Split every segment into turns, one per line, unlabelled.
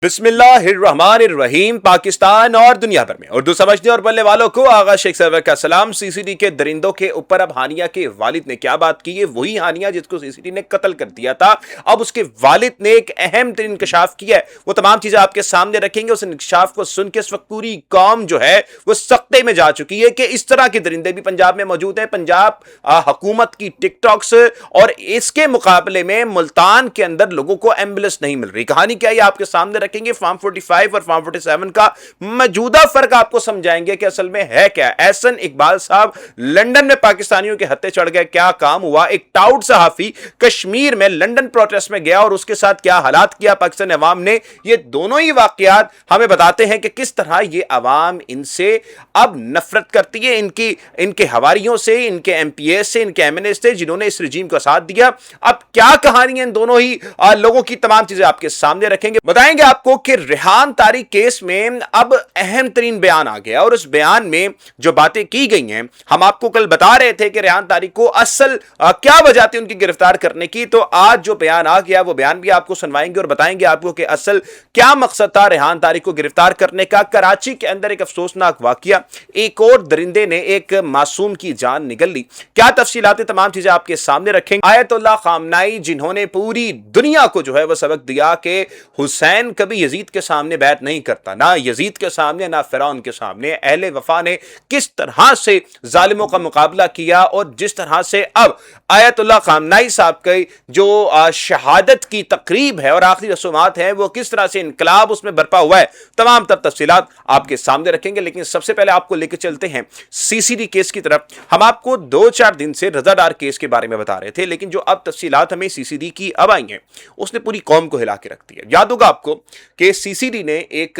बिस्मिल्लाहिर्रहमानिर्रहीम। पाकिस्तान और दुनिया भर में उर्दू समझने और बोलने वालों को आगा शेख सरवर का सलाम। सीसीडी के दरिंदों के ऊपर अब हानिया के वालिद ने क्या बात की है? वही हानिया जिसको सीसीडी ने कत्ल कर दिया था, अब उसके वालिद ने एक अहम तरीन इंकशाफ किया है। वो तमाम चीजें आपके सामने रखेंगे। उस इंकशाफ को सुन के इस वक्त पूरी कौम जो है वो सख्ते में जा चुकी है कि इस तरह के दरिंदे भी पंजाब में मौजूद हैं। पंजाब हुकूमत की टिकटॉक्स और इसके मुकाबले में मुल्तान के अंदर लोगों को एम्बुलेंस नहीं मिल रही। कहानी क्या है आपके सामने फार्म 45 और फार्म 47 का मौजूदा फर्क आपको समझाएंगे कि असल में है क्या। एहसन इकबाल साहब लंदन में पाकिस्तानियों के हत्थे चढ़ गए, क्या काम हुआ? एक टाउट सहाफी कश्मीर में लंदन प्रोटेस्ट में गया और उसके साथ क्या हालात किया पाकिस्तान अवाम ने। ये दोनों ही वाकयात हमें बताते हैं कि किस तरह ये अवाम इनसे अब नफरत करती है, इनके हवारियों से, इनके एमपीए से, इनके एमएनए से जिन्होंने इस रजीम का साथ दिया। अब क्या कहानी है इन दोनों ही लोगों की, तमाम चीजें आपके सामने रखेंगे। बताएंगे आपको कि रेहान तारिक केस में अब अहम तरीन बयान आ गया और उस बयान में जो बातें की गई हैं, हम आपको कल बता रहे थे कि रेहान तारिक को असल क्या वजह थी उनकी गिरफ्तार करने की। तो आज जो बयान आ गया वो बयान भी आपको सुनवाएंगे और बताएंगे आपको कि असल क्या मकसद था रेहान तारिक को गिरफ्तार करने का। कराची के अंदर एक अफसोसनाक वाकया, एक और दरिंदे ने एक मासूम की जान निगल ली। क्या तफसीलातें, तमाम चीजें आपके सामने रखेंगे। आयतुल्लाह खामनाई जिन्होंने पूरी दुनिया को जो है वो सबक दिया कि हुसैन कभी यजीद के सामने बैत नहीं करता, ना यजीद के सामने ना फिरौन के सामने। अहले वफा ने किस तरह से जालिमों का मुकाबला किया और जिस तरह से अब आयतुल्लाह खामनाई साहब की जो शहादत की तकरीब है और आखिरी रसूमात है वो किस तरह से इनकलाब उसमें बरपा हुआ है, तमाम तर तफसीलात आपके सामने रखेंगे। लेकिन सबसे पहले आपको लेकर चलते हैं सीसीडी केस की तरफ। हम आपको 2-4 दिन से रजा डार केस के बारे में बता रहे थे, लेकिन जो अब तफसीलात हमें सीसीडी की अब आई हैं उसने पूरी कौम को हिला के रख दिया। याद होगा आपको कि सीसीडी ने एक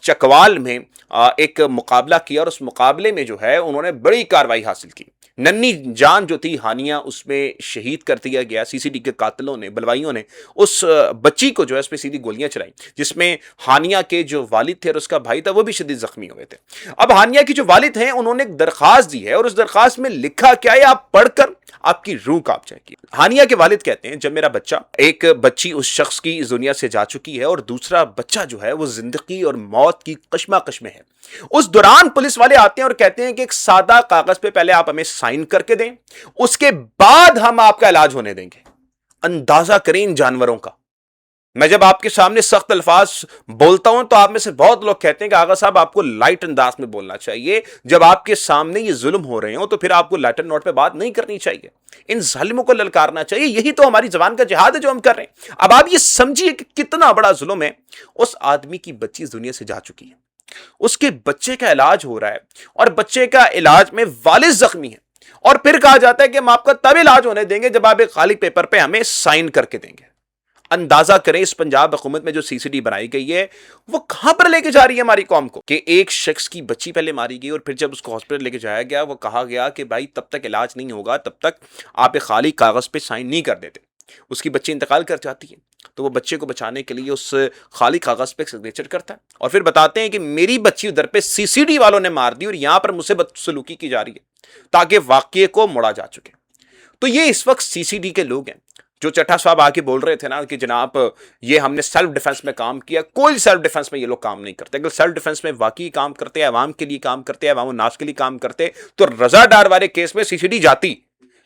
चकवाल में एक मुकाबला किया और उस मुकाबले में जो है उन्होंने बड़ी कार्रवाई हासिल की। नन्ही जान जो थी हानिया, उसमें शहीद कर दिया गया। सीसीडी के कातिलों ने, बलवाइयों ने उस बच्ची को जो है उस पर सीधी गोलियां चलाई, जिसमें हानिया के जो वालिद थे और उसका भाई था वो भी शदीद जख्मी हुए थे। अब हानिया की जो वालिद हैं उन्होंने एक दरखास्त दी है और उस दरखास्त में लिखा क्या है आप पढ़कर आपकी रूह कांप जाएगी। हानिया के वालिद कहते हैं, जब मेरा बच्चा, एक बच्ची उस शख्स की इस दुनिया से जा चुकी है और दूसरा बच्चा जो है वो जिंदगी और मौत की कशमकश में है, उस दौरान पुलिस वाले आते हैं और कहते हैं कि एक सादा कागज पे पहले आप हमें साइन करके दें, उसके बाद हम आपका इलाज होने देंगे। अंदाजा करें इन जानवरों का। मैं जब आपके सामने सख्त अल्फाज बोलता हूं तो आप में से बहुत लोग कहते हैं कि आगा साहब आपको लाइट अंदाज में बोलना चाहिए। जब आपके सामने ये जुल्म हो रहे हो तो फिर आपको लाइट एंड नोट पे बात नहीं करनी चाहिए, इन जालिमों को ललकारना चाहिए। यही तो हमारी जबान का जिहाद है जो हम कर रहे हैं। अब आप ये समझिए कि कितना बड़ा जुल्म है। उस आदमी की बच्ची इस दुनिया से जा चुकी है, उसके बच्चे का इलाज हो रहा है और बच्चे का इलाज में वालिद जख्मी है और फिर कहा जाता है कि हम आपका तब इलाज होने देंगे जब आप एक खाली पेपर पे हमें साइन करके देंगे। अंदाजा करें इस पंजाब हुकूमत में जो सीसीडी बनाई गई है वो कहां पर लेके जा रही है हमारी कौम को। कि एक शख्स की बच्ची पहले मारी गई और फिर जब उसको हॉस्पिटल लेके जाया गया वो कहा गया कि भाई तब तक इलाज नहीं होगा, तब तक आप एक खाली कागज पे साइन नहीं कर देते। उसकी बच्ची इंतकाल कर जाती है तो वो बच्चे को बचाने के लिए उस खाली कागज पे सिग्नेचर करता है और फिर बताते हैं कि मेरी बच्ची उधर पे सीसीडी वालों ने मार दी और यहां पर मुझसे बदसलूकी की जा रही है ताकि वाकये को मोड़ा जा चुके। तो ये इस वक्त सीसीडी के लोग हैं जो चट्टा साहब आके बोल रहे थे ना कि जनाब ये हमने सेल्फ डिफेंस में काम किया। कोई सेल्फ डिफेंस में ये लोग काम नहीं करते। अगर सेल्फ डिफेंस में वाकई काम करते, अवाम के लिए काम करते, अवाम नास के लिए काम करते तो रजा डार वाले केस में सीसीडी जाती।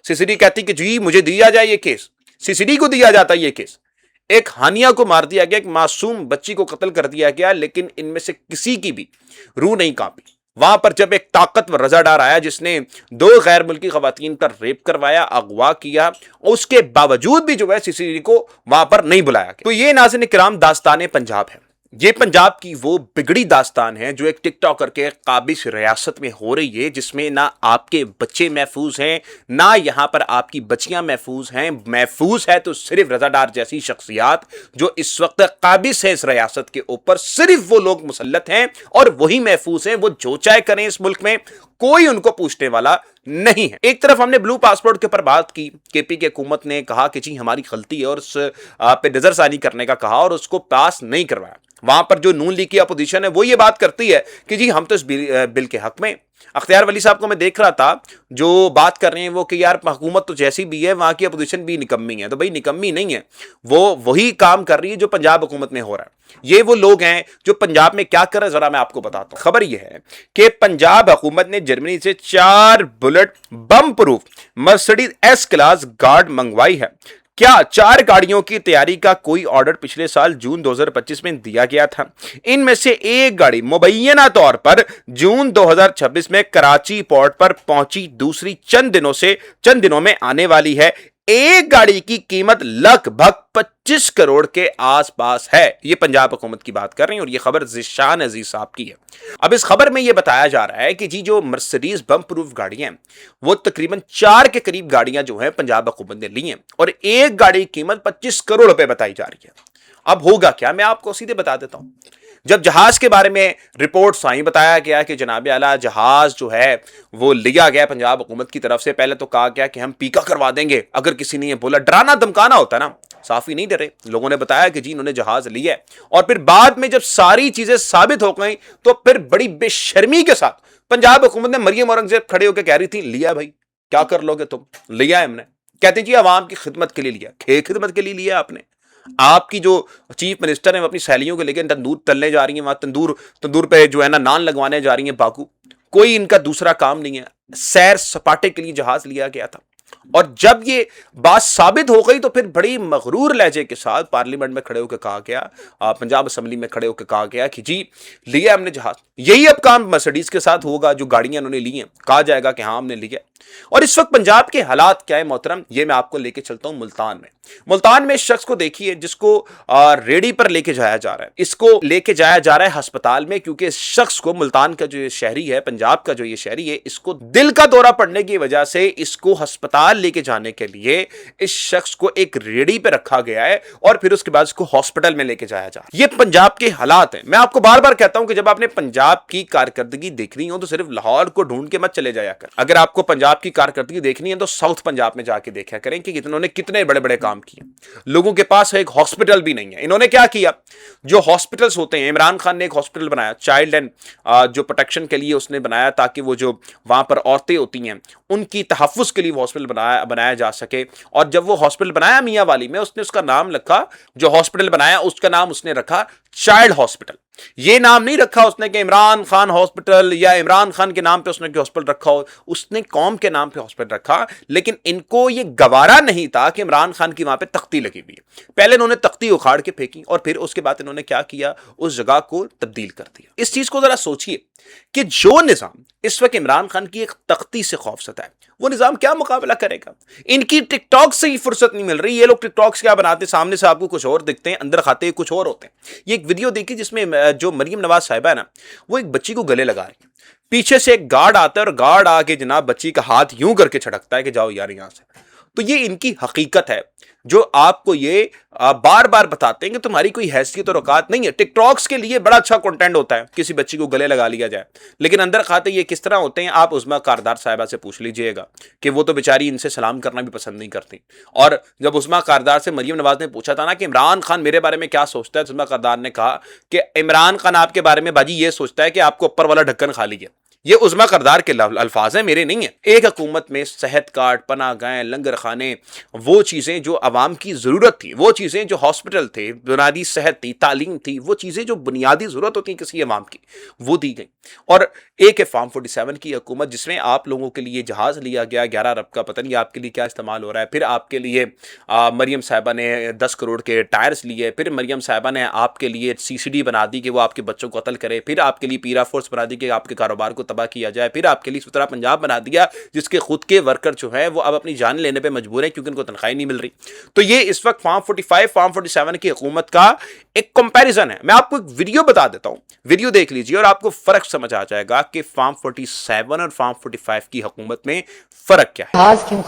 सीसीडी कहती कि जी मुझे दिया जाए ये केस, सीसीडी को दिया जाता ये केस। एक हानिया को मार दिया गया, एक मासूम बच्ची को कत्ल कर दिया गया, लेकिन इनमें से किसी की भी रूह नहीं कांपी। वहां पर जब एक ताकतवर रजादार आया जिसने 2 गैर मुल्की खवातीन का रेप करवाया, अगवा किया, उसके बावजूद भी जो है सीसीडी को वहां पर नहीं बुलाया गया। तो ये नाज़रीन किराम दास्तान पंजाब है। ये पंजाब की वो बिगड़ी दास्तान है जो एक टिकटॉकर के काबिज रियासत में हो रही है, जिसमें ना आपके बच्चे महफूज हैं, ना यहां पर आपकी बच्चियां महफूज हैं। महफूज है तो सिर्फ रजादार जैसी शख्सियात जो इस वक्त काबिज है इस रियासत के ऊपर, सिर्फ वो लोग मुसल्लत हैं और वही महफूज हैं। वो जो चाहे करें इस मुल्क में, कोई उनको पूछने वाला नहीं है। एक तरफ हमने ब्लू पासपोर्ट के ऊपर बात की, केपी की हुकूमत ने कहा कि जी हमारी गलती है और उस पे नजरसानी करने का कहा और उसको पास नहीं करवाया। वहां पर जो नून लीग की अपोजिशन है वो ये बात करती है कि जी हम तो इस बिल के हक में। अख्तियार वली साहब को मैं देख रहा था जो बात कर रहे हैं वो कि यार हुकूमत तो जैसी भी है वहां की अपोजिशन भी निकम्मी है। तो भाई निकम्मी नहीं है, वो वही काम कर रही है जो पंजाब हुकूमत में हो रहा है। ये वो लोग हैं जो पंजाब में क्या कर रहे हैं, जरा मैं आपको बताता हूं। खबर यह है कि पंजाब हुकूमत ने जर्मनी से 4 बुलेट बम proof Mercedes S class guard मंगवाई है। क्या 4 गाड़ियों की तैयारी का कोई ऑर्डर पिछले साल जून 2025 में दिया गया था? इनमें से एक गाड़ी मुबैना तौर पर जून 2026 में कराची पोर्ट पर पहुंची, दूसरी चंद दिनों में आने वाली है। एक गाड़ी की कीमत लगभग 25 करोड़ के आसपास है। यह पंजाब हुकूमत की बात कर रहे हैं और यह खबर ज़िशान अजीज साहब की है। अब इस खबर में यह बताया जा रहा है कि जी जो मर्सिडीज बम प्रूफ गाड़ियां हैं वो तकरीबन 4 के करीब गाड़ियां जो है पंजाब हुकूमत ने ली हैं और एक गाड़ी की कीमत 25 करोड़ रुपए बताई जा रही है। अब होगा क्या, मैं आपको सीधे बता देता हूं। जब जहाज के बारे में रिपोर्ट्स आई, बताया गया कि जनाब आला जहाज जो है वो लिया गया पंजाब हुकूमत की तरफ से। पहले तो कहा गया कि हम पीका करवा देंगे अगर किसी ने ये बोला, डराना धमकाना होता है ना, साफ ही नहीं डरे। लोगों ने बताया कि जी इन्होंने जहाज लिया है और फिर बाद में जब सारी चीजें साबित हो गई तो फिर बड़ी बेशर्मी के साथ पंजाब हुकूमत ने मरियम औरंगजेब खड़े होकर कह रही थी, लिया भाई क्या कर लोगे तुम, लिया है हमने। कहते जी अवाम की खिदमत के लिए लिया, खिदमत के लिए लिया आपने। आपकी जो चीफ मिनिस्टर है वो अपनी सहेलियों को लेकर तंदूर तलने जा रही हैं, वहां तंदूर पे जो है ना नान लगवाने जा रही हैं बाकू। कोई इनका दूसरा काम नहीं है। सैर सपाटे के लिए जहाज लिया गया था और जब ये बात साबित हो गई तो फिर बड़ी मगरूर लहजे के साथ पार्लियामेंट में खड़े होकर कहा गया, पंजाब असेंबली में खड़े होकर कहा गया कि जी लिया हमने जहाज। यही अब काम मर्सिडीज के साथ होगा, जो गाड़ियां उन्होंने ली हैं कहा जाएगा कि हाँ हमने लिया। और इस वक्त पंजाब के हालात क्या है मोहतरम, ये मैं आपको लेके चलता हूं मुल्तान में इस शख्स को देखिए जिसको रेडी पर लेके जाया जा रहा है। इसको लेके जाया जा रहा है अस्पताल में क्योंकि इस शख्स को, मुल्तान का जो ये शहरी है, पंजाब का जो ये शहरी है, इसको दिल का दौरा पड़ने की वजह से इसको अस्पताल लेके जाने के लिए इस शख्स को एक रेडी पे रखा गया है और फिर उसके बाद इसको हॉस्पिटल में लेके जाया जा रहा है। ये पंजाब के हालात हैं। मैं आपको बार बार कहता हूं कि जब आपने पंजाब की कारकर्दगी देखनी हो तो सिर्फ लाहौर को ढूंढ के मत चले जाया कर। अगर आपको पंजाब की कारकर्दगी देखनी है तो साउथ पंजाब में जाके देखा करें कि इन्होंने कितने बड़े बड़े काम किए। लोगों के पास एक हॉस्पिटल भी नहीं है। इन्होंने क्या किया, जो हॉस्पिटल्स होते हैं, इमरान खान ने एक हॉस्पिटल बनाया चाइल्ड एंड जो प्रोटेक्शन के लिए उसने बनाया, ताकि वो जो वहां पर औरतें होती हैं उनकी तहफ़्फ़ुज़ के लिए वो हॉस्पिटल बनाया जा सके। और जब वो हॉस्पिटल बनाया मियां वाली में, उसने उसका नाम रखा, जो हॉस्पिटल बनाया उसका नाम उसने रखा चाइल्ड हॉस्पिटल। ये नाम नहीं रखा उसने कि इमरान खान हॉस्पिटल या इमरान खान के नाम पे उसने हॉस्पिटल रखा हो, उसने कौम के नाम पे हॉस्पिटल रखा। लेकिन इनको ये गवारा नहीं था कि इमरान खान की वहां पे तख्ती लगी हुई है। पहले इन्होंने तख्ती उखाड़ के फेंकी और फिर उसके बाद इन्होंने क्या किया, उस जगह को तब्दील कर दिया। इस चीज को जरा सोचिए कि जो निजाम इस वक्त इमरान खान की एक तख्ती से खौफसदा है, वो निजाम क्या मुकाबला करेगा। इनकी टिकटॉक से ही फुर्सत नहीं मिल रही। ये लोग टिकटॉक्स क्या बनाते हैं, सामने से आपको कुछ और दिखते हैं, अंदर खाते कुछ और होते हैं। ये एक वीडियो देखी जिसमें जो मरियम नवाज साहिबा है ना, वो एक बच्ची को गले लगा रही है। पीछे से एक गार्ड आता है और गार्ड आके जनाब बच्ची का हाथ यूं करके छटकता है कि जाओ यार यहां से। तो ये इनकी हकीकत है जो आपको ये बार बार बताते हैं कि तुम्हारी कोई हैसियत और औकात नहीं है। टिकटॉक्स के लिए बड़ा अच्छा कंटेंट होता है, किसी बच्ची को गले लगा लिया जाए, लेकिन अंदर खाते ये किस तरह होते हैं, आप उस्मा कारदार साहिबा से पूछ लीजिएगा कि वो तो बेचारी इनसे सलाम करना भी पसंद नहीं करती। और जब उस्मा कारदार से मरियम नवाज ने पूछा था ना कि इमरान खान मेरे बारे में क्या सोचता है, तो उस्मा कारदार ने कहा कि इमरान खान आपके बारे में बाजी ये सोचता है कि आपको ऊपर वाला ढक्कन खा लीजिए। ये उस्मा करदार के अल्फाज हैं, मेरे नहीं है। एक हुकूमत में सेहत कार्ड, पनाह गाहें, लंगर खाने, वो चीज़ें जो आवाम की ज़रूरत थी, वो चीज़ें जो हॉस्पिटल थे, बुनियादी सेहत थी, तालीम थी, वो चीज़ें जो बुनियादी ज़रूरत होती हैं किसी आवाम की, वो दी गई। और एक है फार्म 47 की हुकूमत जिसमें आप लोगों के लिए जहाज़ लिया गया 11 अरब का, पता नहीं आपके लिए क्या इस्तेमाल हो रहा है। फिर आपके लिए मरियम साहिबा ने 10 करोड़ के टायर्स लिए। फिर मरियम साहिबा ने आपके लिए CCD बना दी कि वो आपके बच्चों को कत्ल करे। फिर आपके लिए पीरा फोर्स बना दी कि आपके कारोबार को तबाह किया जाए। फिर आपके लिए सुतरा पंजाब बना दिया जिसके खुद के वर्कर जो है वो अब अपनी जान लेने पे मजबूर हैं क्योंकि उनको तनख्वाह नहीं मिल रही। तो ये इस वक्त फार्म 45, फार्म 47 की हुकूमत का एक कंपैरिजन है। मैं आपको एक वीडियो बता देता हूं, वीडियो देख लीजिए और आपको फर्क समझ आ जाएगा कि फार्म 47 और फार्म 45 की हुकूमत में फर्क क्या है।
आज क्यों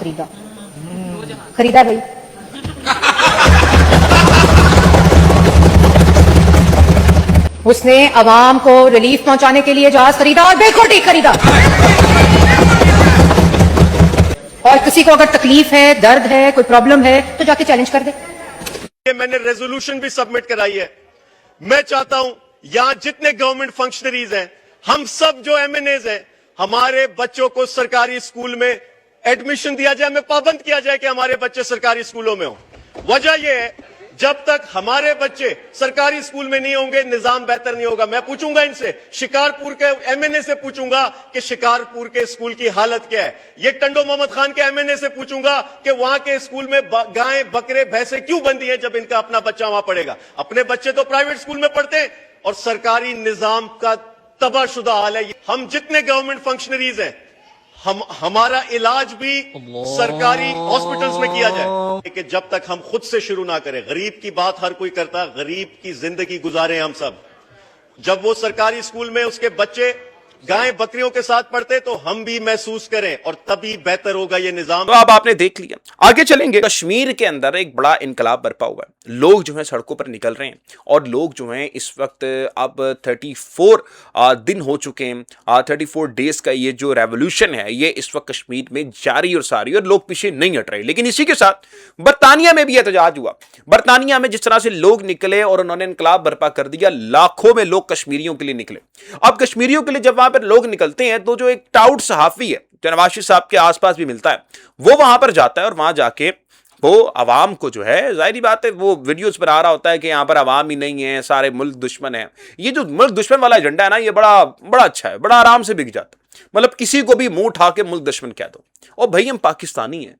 खरीदा भाई उसने अवाम को रिलीफ पहुंचाने के लिए जहाज खरीदा और बिल्कुल ठीक खरीदा। और किसी को अगर तकलीफ है, दर्द है, कोई प्रॉब्लम है तो जाके चैलेंज कर दे।
मैंने रेजोल्यूशन भी सबमिट कराई है मैं चाहता हूं यहां जितने गवर्नमेंट फंक्शनरीज हैं, हम सब जो एमएनएज हैं, हमारे बच्चों को सरकारी स्कूल में एडमिशन दिया जाए, हमें पाबंद किया जाए कि हमारे बच्चे सरकारी स्कूलों में हों। वजह यह है, जब तक हमारे बच्चे सरकारी स्कूल में नहीं होंगे, निजाम बेहतर नहीं होगा। मैं पूछूंगा इनसे, शिकारपुर के एमएनए से पूछूंगा कि शिकारपुर के स्कूल की हालत क्या है। ये टंडो मोहम्मद खान के एमएनए से पूछूंगा कि वहां के स्कूल में गायें बकरे भैंसे क्यों बंदी हैं जब इनका अपना बच्चा वहां पढ़ेगा। अपने बच्चे तो प्राइवेट स्कूल में पढ़ते हैं और सरकारी निजाम का तबाहशुदा हाल है। हम जितने गवर्नमेंट फंक्शनरीज हैं, हमारा इलाज भी सरकारी हॉस्पिटल्स में किया जाए, कि जब तक हम खुद से शुरू ना करें। गरीब की बात हर कोई करता, गरीब की जिंदगी गुजारे हम सब। जब वो सरकारी स्कूल में उसके बच्चे गायें बकरियों के साथ पढ़ते तो हम भी महसूस करें, और तभी बेहतर होगा ये निजाम।
तो अब आपने देख लिया, आगे चलेंगे। कश्मीर के अंदर एक बड़ा इनकलाब बरपा हुआ है, लोग जो है सड़कों पर निकल रहे हैं, और लोग जो हैं इस वक्त अब 34 दिन हो चुके हैं, 34 डेज का ये जो रेवोल्यूशन है ये इस वक्त कश्मीर में जारी और सारी, और लोग पीछे नहीं हट रहे। लेकिन इसी के साथ बरतानिया में भी एहतजाज हुआ। बरतानिया में जिस तरह से लोग निकले और उन्होंने इनकलाब बरपा कर दिया, लाखों में लोग कश्मीरियों के लिए निकले। अब कश्मीरियों के लिए जब वहां पर लोग निकलते हैं तो जो एक टाउट सहाफी है जो नवाज शरीफ साहब के आसपास भी मिलता है, वो वहां पर जाता है और वहां जाके वो अवाम को जो है, जाहिर बात है वो वीडियोस पर आ रहा होता है कि यहां पर अवाम ही नहीं है, सारे मुल्क दुश्मन है। ये जो मुल्क दुश्मन वाला एजेंडा है ना, ये बड़ा बड़ा अच्छा है, बड़ा आराम से बिक जाता है। मतलब किसी को भी मुंह उठा के मुल्क दुश्मन कह दो। और भाई हम पाकिस्तानी हैं,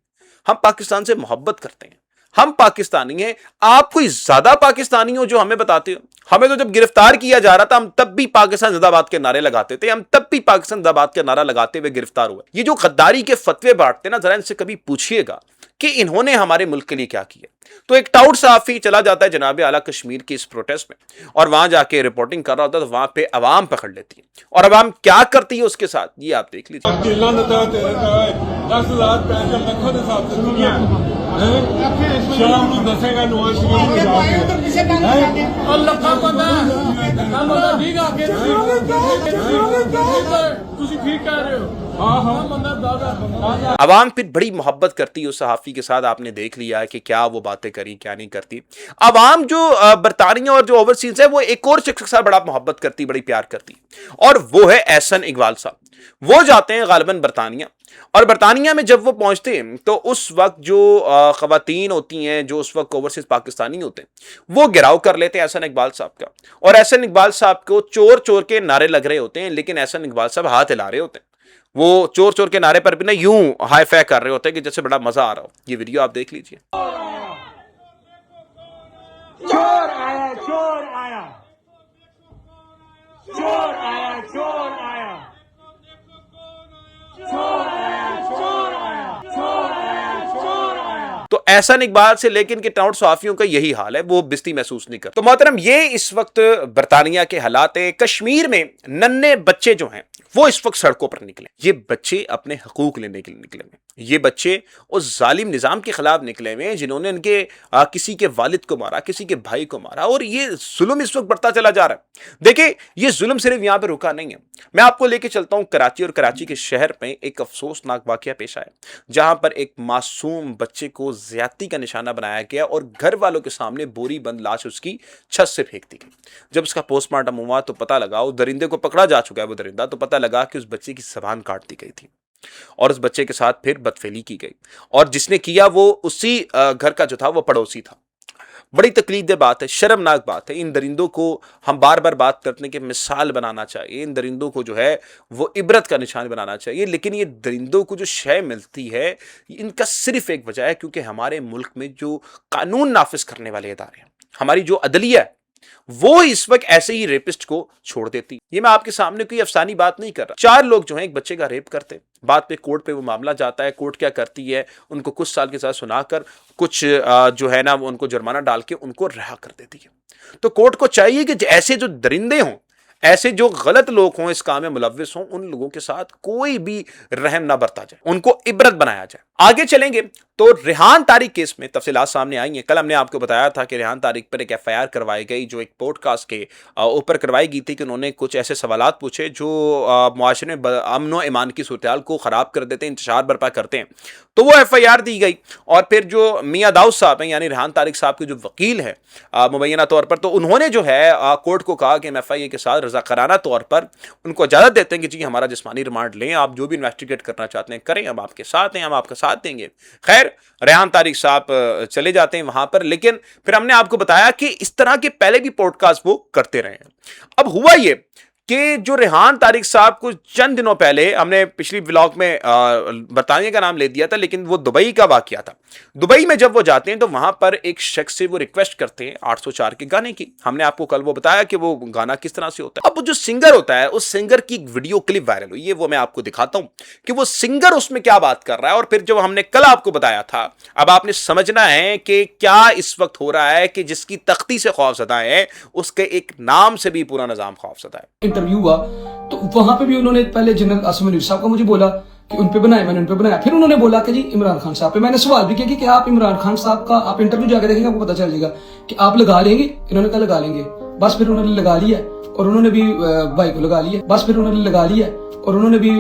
हम पाकिस्तान से मोहब्बत करते हैं, हम पाकिस्तानी हैं। आप कोई ज्यादा पाकिस्तानी हो जो हमें बताते हो। हमें तो जब गिरफ्तार किया जा रहा था, हम तब भी पाकिस्तान जिंदाबाद के नारे लगाते थे, हम तब भी पाकिस्तान जिंदाबाद के नारा लगाते हुए गिरफ्तार हुए। ये जो गद्दारी के फतवे बांटते ना, जरा इनसे कभी पूछिएगा कि इन्होंने हमारे मुल्क के लिए क्या किया। तो एक टाउट सहाफी चला जाता है जनाब आला कश्मीर की इस प्रोटेस्ट में, और वहां जाके रिपोर्टिंग कर रहा होता है, तो वहां पे अवाम पकड़ लेती है, और अवाम क्या करती है उसके साथ, ये आप देख लीजिए। अवाम फिर बड़ी मोहब्बत करती है उस सहाफी के साथ। आपने देख लिया है कि क्या वो बातें करी, क्या नहीं करती। अवाम जो बरतानिया और जो ओवरसीज है, वो एक और शख्स के साथ बड़ा मोहब्बत करती, बड़ी प्यार करती, और वो है एहसन इकबाल साहब। वो जाते हैं गालिबन बरतानिया, और बरतानिया में जब वो पहुंचते हैं तो उस वक्त जो खवातीन होती हैं, जो उस वक्त ओवरसीज पाकिस्तानी होते हैं, वो घेराव कर लेते हैं एहसन इकबाल साहब का, और एहसन इकबाल साहब को चोर चोर के नारे लग रहे होते हैं, लेकिन एहसन इकबाल साहब हाथ हिला रहे होते हैं। वो चोर चोर के नारे पर भी ना यूं हाई फाई कर रहे होते हैं कि जैसे बड़ा मजा आ रहा हो। ये वीडियो आप देख लीजिए।
चोर आया, चोर आया, चोर आया, चोर आया, चोर आया, चोर आया, चोर आया, चोर आया।
तो एहसन इकबाल से लेकिन के टाउट सहाफियों का यही हाल है, वो बिस्ती महसूस नहीं करते। तो मोहतरम, ये इस वक्त बरतानिया के हालात है। कश्मीर में नन्हे बच्चे जो हैं वो इस वक्त सड़कों पर निकले। ये बच्चे अपने हकूक लेने के लिए निकले हुए। ये बच्चे उस जालिम निजाम के खिलाफ निकले हुए हैं जिन्होंने उनके किसी के वालिद को मारा, किसी के भाई को मारा, और ये जुल्म इस वक्त बढ़ता चला जा रहा है। देखिए, ये जुल्म सिर्फ यहां पर रुका नहीं है। मैं आपको लेके चलता हूं कराची, और कराची के शहर में एक अफसोसनाक वाकया पेश आया, जहां पर एक मासूम बच्चे को ज्यादती का निशाना बनाया गया और घर वालों के सामने बोरी बंद लाश उसकी छत से फेंक दी गई। जब उसका पोस्टमार्टम हुआ तो पता लगा, उस दरिंदे को पकड़ा जा चुका है वो दरिंदा, तो पता लगा कि उस बच्चे की जबान काट दी गई थी, और उस बच्चे के साथ फिर बदफेली की गई, और जिसने किया वो उसी घर का जो था वो पड़ोसी था। बड़ी तकलीफदेह बात है, शर्मनाक बात है। इन दरिंदों को हम बार बार बात करते हैं कि मिसाल बनाना चाहिए, इन दरिंदों को जो है वो इबरत का निशान बनाना चाहिए। लेकिन ये दरिंदों को जो शय मिलती है, इनका सिर्फ एक वजह है, क्योंकि हमारे मुल्क में जो कानून नाफिज करने वाले इदारे हैं, हमारी जो अदलिया है, वो इस वक्त ऐसे ही रेपिस्ट को छोड़ देती। ये मैं आपके सामने कोई अफसानी बात नहीं कर रहा। 4 लोग जो हैं एक बच्चे का रेप करते, बाद पे कोर्ट पे वो मामला जाता है, कोर्ट क्या करती है, उनको कुछ साल की सजा सुनाकर कुछ जो है ना वो उनको जुर्माना डाल के उनको रिहा कर देती है। तो कोर्ट को चाहिए कि ऐसे जो दरिंदे हों, ऐसे जो गलत लोग हों, इस काम में मुलव्विस हों, उन लोगों के साथ कोई भी रहम ना बरता जाए, उनको इबरत बनाया जाए। आगे चलेंगे तो रेहान तारिक केस में तफसीलात सामने आई हैं। कल हमने आपको बताया था कि रेहान तारिक पर एक एफआईआर करवाई गई, जो एक पॉडकास्ट के ऊपर करवाई गई थी कि उन्होंने कुछ ऐसे सवालात पूछे जो मुआशरे में अमन व ईमान की सूरत को ख़राब कर देते हैं, इंतशार बर्पा करते हैं। तो वो एफआईआर दी गई और फिर जो मियां दाऊद साहब हैं, यानी रेहान तारिक साहब के जो वकील हैं मुबैना तौर पर, तो उन्होंने जो है कोर्ट को कहा कि हम एफआईए के साथ रज़ाकाराना तौर पर उनको इजाज़त देते हैं कि जी हमारा जिस्मानी रिमांड लें, आप जो भी इन्वेस्टिगेट करना चाहते हैं करें, हम आपके साथ हैं, हम आपका साथ देंगे। खैर, रेहान तारिक साहब चले जाते हैं वहां पर, लेकिन फिर हमने आपको बताया कि इस तरह के पहले भी पॉडकास्ट वो करते रहे हैं। अब हुआ ये कि जो रेहान तारिक साहब को चंद दिनों पहले हमने पिछली व्लॉग में बरतानिया का नाम ले दिया था, लेकिन वो दुबई का वाकया था। दुबई में जब वो जाते हैं तो वहां पर एक शख्स से वो रिक्वेस्ट करते हैं 804 के गाने की। हमने आपको कल वो बताया कि वो गाना किस तरह से होता है। अब वो जो सिंगर होता है, उस सिंगर की एक वीडियो क्लिप वायरल हुई है, वो मैं आपको दिखाता हूं कि वो सिंगर उसमें क्या बात कर रहा है। और फिर जब हमने कल आपको बताया था, अब आपने समझना है कि क्या इस वक्त हो रहा है कि जिसकी तख्ती से खौफजदा है उसके एक नाम से भी पूरा निजाम खौफजदा है।
इंटरव्यू हुआ तो वहां पे भी उन्होंने पहले जनरल आसिम मुनीर साहब का मुझे बोला कि उन पे बनाए, मैंने उन पे बनाया। फिर उन्होंने बोला कि जी इमरान खान साहब पे। मैंने सवाल भी किया कि क्या आप इमरान खान साहब का आप इंटरव्यू जाके देखेंगे, आपको पता चल जाएगा कि आप लगा लेंगे। इन्होंने कहा लगा लेंगे। बस फिर उन्होंने लगा लिया और उन्होंने भी भाई को लगा लिया। बस फिर उन्होंने लगा लिया और उन्होंने भी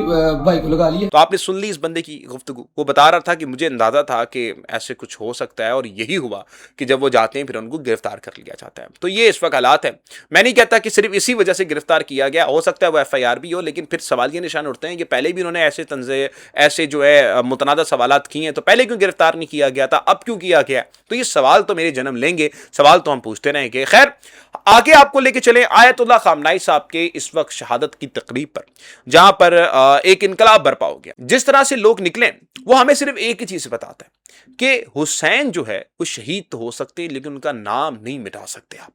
भाई को लगा लिया।
तो आपने सुन ली इस बंदे की गुफ्तगू। वो बता रहा था कि मुझे अंदाजा था कि ऐसे कुछ हो सकता है, और यही हुआ कि जब वो जाते हैं फिर उनको गिरफ्तार कर लिया जाता है। तो ये इस वक्त हालात है। मैं नहीं कहता कि सिर्फ इसी वजह से गिरफ्तार किया गया, हो सकता है वो एफआईआर भी हो, लेकिन फिर सवाल ये निशान उठते हैं कि पहले भी उन्होंने ऐसे तंजे ऐसे जो है मुतनादा सवालात किए हैं, तो पहले क्यों गिरफ्तार नहीं किया गया था, अब क्यों किया गया? तो ये सवाल तो मेरे जन्म लेंगे, सवाल तो हम पूछते रहेंगे। खैर, आगे आपको लेके चले आयतुल्लाह खामनाई साहब के इस वक्त शहादत की तकरीब पर, जहां पर एक इनकलाब बर्पा हो गया। जिस तरह से लोग निकले वो हमें सिर्फ एक ही चीज बताता है कि हुसैन जो है वो शहीद तो हो सकते हैं, लेकिन उनका नाम नहीं मिटा सकते आप।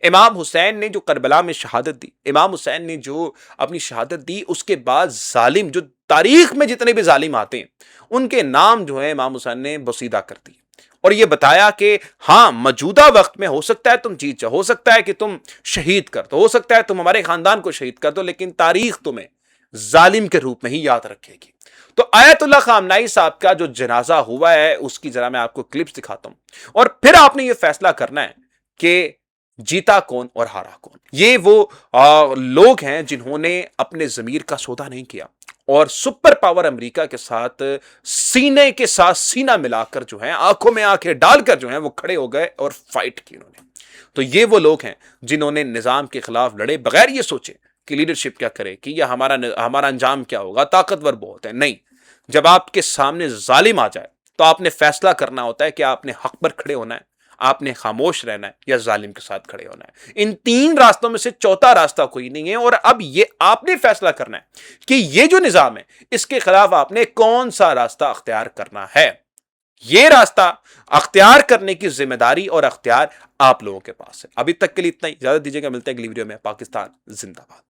इमाम हुसैन ने जो करबला में शहादत दी, इमाम हुसैन ने जो अपनी शहादत दी, उसके बाद जालिम जो तारीख में जितने भी जालिम आते हैं उनके नाम जो है इमाम हुसैन ने बसीदा कर दिए और ये बताया कि हाँ, मौजूदा वक्त में हो सकता है तुम जीत जाओ, हो सकता है कि तुम शहीद कर दो, हो सकता है तुम हमारे खानदान को शहीद कर दो, लेकिन तारीख तुम्हें जालिम के रूप में ही याद रखेगी। तो आयतुल्लाह खामनाई साहब का जो जनाजा हुआ है उसकी जरा मैं आपको क्लिप्स दिखाता हूं और फिर आपने ये फैसला करना है कि जीता कौन और हारा कौन। ये वो लोग हैं जिन्होंने अपने जमीर का सौदा नहीं किया और सुपर पावर अमेरिका के साथ सीने के साथ सीना मिलाकर जो है, आंखों में आंखें डालकर जो है वो खड़े हो गए और फाइट की उन्होंने। तो ये वो लोग हैं जिन्होंने निजाम के खिलाफ लड़े बगैर ये सोचे कि लीडरशिप क्या करे, कि यह हमारा अंजाम क्या होगा, ताकतवर बहुत है। नहीं, जब आपके सामने जालिम आ जाए तो आपने फैसला करना होता है कि आपने हक पर खड़े होना है, आपने खामोश रहना है या जालिम के साथ खड़े होना है। इन तीन रास्तों में से चौथा रास्ता कोई नहीं है और अब ये आपने फैसला करना है कि ये जो निजाम है इसके खिलाफ आपने कौन सा रास्ता अख्तियार करना है। ये रास्ता अख्तियार करने की जिम्मेदारी और अख्तियार आप लोगों के पास है। अभी तक के लिए इतना ही, इजाजत दीजिएगा, मिलते हैं अगली वीडियो में। पाकिस्तान जिंदाबाद।